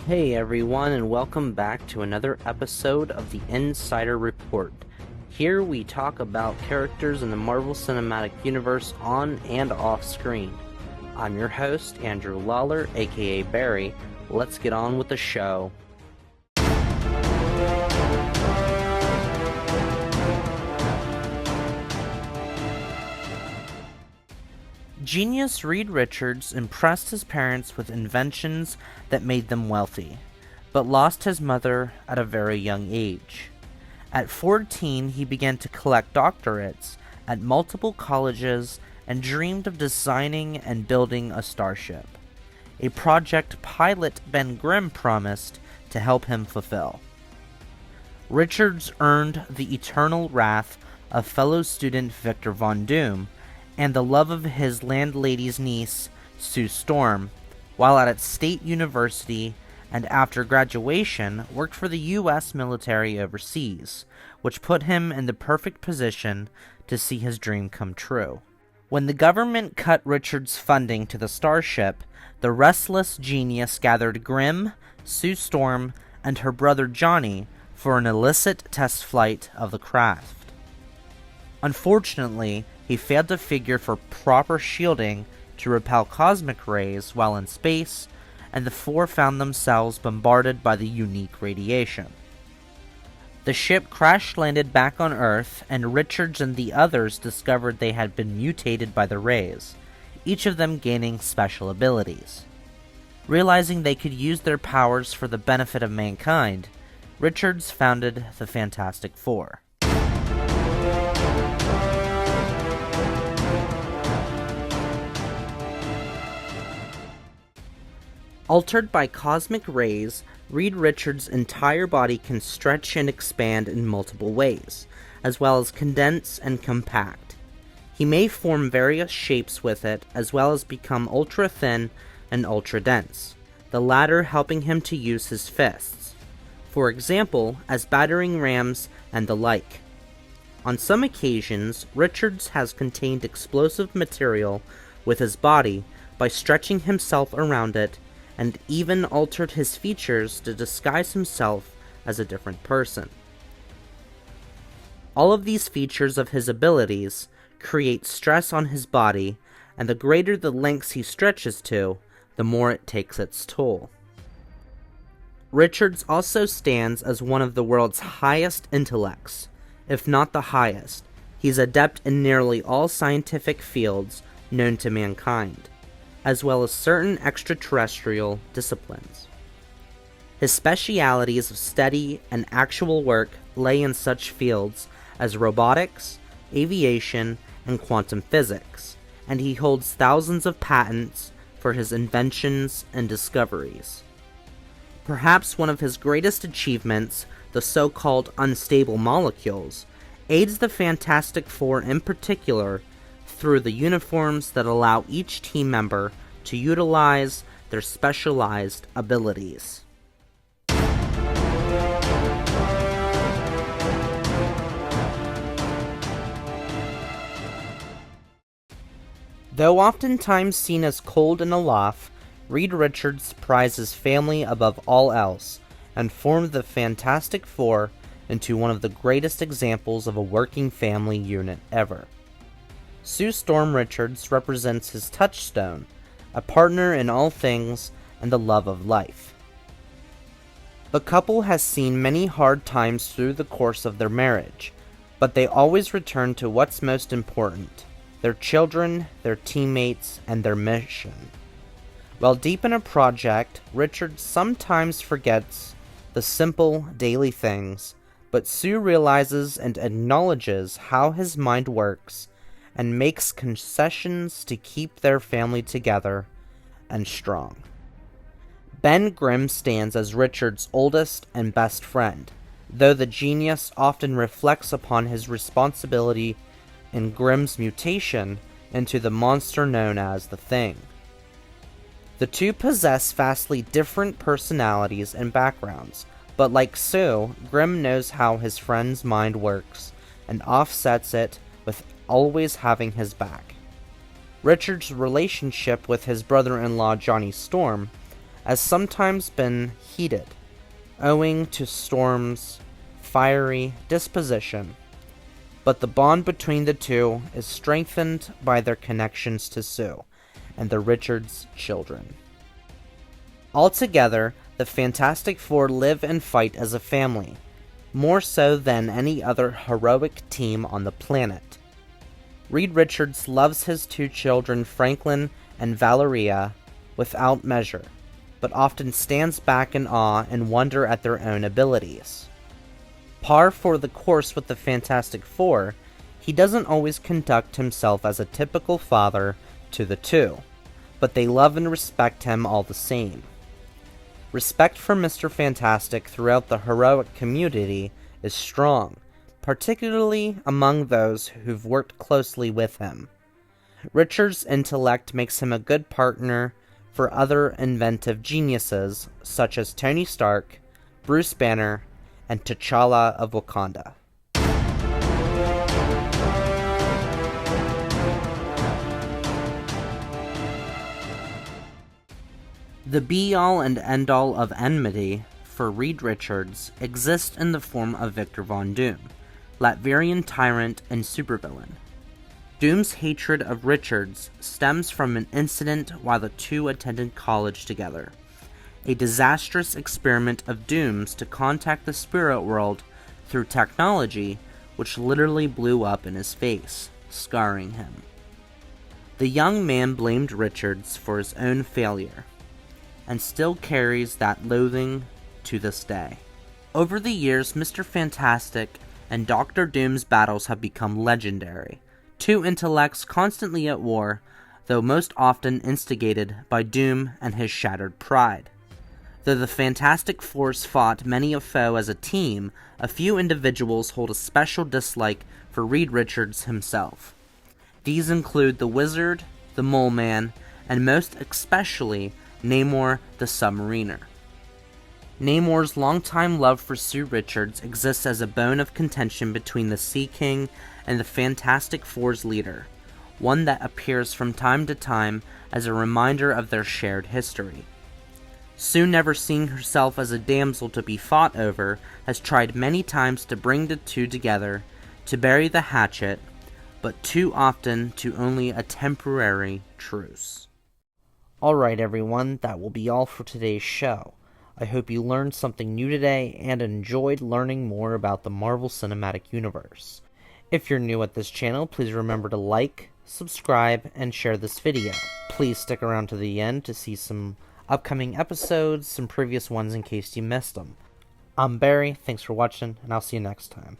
Hey everyone, and welcome back to another episode of the Insider Report. Here we talk about characters in the Marvel Cinematic Universe on and off screen. I'm your host, Andrew Lawler, aka Barry. Let's get on with the show. Genius Reed Richards impressed his parents with inventions that made them wealthy, but lost his mother at a very young age. At 14, he began to collect doctorates at multiple colleges and dreamed of designing and building a starship, a project pilot Ben Grimm promised to help him fulfill. Richards earned the eternal wrath of fellow student Victor Von Doom and the love of his landlady's niece, Sue Storm, while at State University, and after graduation worked for the U.S. military overseas, which put him in the perfect position to see his dream come true. When the government cut Richards' funding to the starship, the restless genius gathered Grimm, Sue Storm, and her brother Johnny for an illicit test flight of the craft. Unfortunately, he failed to figure for proper shielding to repel cosmic rays while in space, and the four found themselves bombarded by the unique radiation. The ship crash-landed back on Earth, and Richards and the others discovered they had been mutated by the rays, each of them gaining special abilities. Realizing they could use their powers for the benefit of mankind, Richards founded the Fantastic Four. Altered by cosmic rays, Reed Richards' entire body can stretch and expand in multiple ways, as well as condense and compact. He may form various shapes with it, as well as become ultra-thin and ultra-dense, the latter helping him to use his fists, for example, as battering rams and the like. On some occasions, Richards has contained explosive material with his body by stretching himself around it, and even altered his features to disguise himself as a different person. All of these features of his abilities create stress on his body, and the greater the lengths he stretches to, the more it takes its toll. Richards also stands as one of the world's highest intellects, if not the highest. He's adept in nearly all scientific fields known to mankind, as well as certain extraterrestrial disciplines. His specialities of study and actual work lay in such fields as robotics, aviation, and quantum physics, and he holds thousands of patents for his inventions and discoveries. Perhaps one of his greatest achievements, the so-called unstable molecules, aids the Fantastic Four in particular through the uniforms that allow each team member to utilize their specialized abilities. Though oftentimes seen as cold and aloof, Reed Richards prizes family above all else, and formed the Fantastic Four into one of the greatest examples of a working family unit ever. Sue Storm Richards represents his touchstone, a partner in all things and the love of life. The couple has seen many hard times through the course of their marriage, but they always return to what's most important: their children, their teammates, and their mission. While deep in a project, Richards sometimes forgets the simple daily things, but Sue realizes and acknowledges how his mind works and makes concessions to keep their family together and strong. Ben Grimm stands as Richards' oldest and best friend, though the genius often reflects upon his responsibility in Grimm's mutation into the monster known as the Thing. The two possess vastly different personalities and backgrounds, but like Sue, Grimm knows how his friend's mind works and offsets it with always having his back. Richard's relationship with his brother-in-law Johnny Storm has sometimes been heated, owing to Storm's fiery disposition, but the bond between the two is strengthened by their connections to Sue and the Richards children. Altogether, the Fantastic Four live and fight as a family, more so than any other heroic team on the planet. Reed Richards loves his two children, Franklin and Valeria, without measure, but often stands back in awe and wonder at their own abilities. Par for the course with the Fantastic Four, he doesn't always conduct himself as a typical father to the two, but they love and respect him all the same. Respect for Mr. Fantastic throughout the heroic community is strong, particularly among those who've worked closely with him. Richards' intellect makes him a good partner for other inventive geniuses such as Tony Stark, Bruce Banner, and T'Challa of Wakanda. The be-all and end-all of enmity for Reed Richards exists in the form of Victor Von Doom, Latvian tyrant and supervillain. Doom's hatred of Richards stems from an incident while the two attended college together, a disastrous experiment of Doom's to contact the spirit world through technology which literally blew up in his face, scarring him. The young man blamed Richards for his own failure, and still carries that loathing to this day. Over the years, Mr. Fantastic and Dr. Doom's battles have become legendary, two intellects constantly at war, though most often instigated by Doom and his shattered pride. Though the Fantastic Four fought many a foe as a team, a few individuals hold a special dislike for Reed Richards himself. These include the Wizard, the Mole Man, and most especially Namor the Submariner. Namor's longtime love for Sue Richards exists as a bone of contention between the Sea King and the Fantastic Four's leader, one that appears from time to time as a reminder of their shared history. Sue, never seeing herself as a damsel to be fought over, has tried many times to bring the two together, to bury the hatchet, but too often to only a temporary truce. Alright everyone, that will be all for today's show. I hope you learned something new today and enjoyed learning more about the Marvel Cinematic Universe. If you're new at this channel, please remember to like, subscribe, and share this video. Please stick around to the end to see some upcoming episodes, some previous ones in case you missed them. I'm Barry, thanks for watching, and I'll see you next time.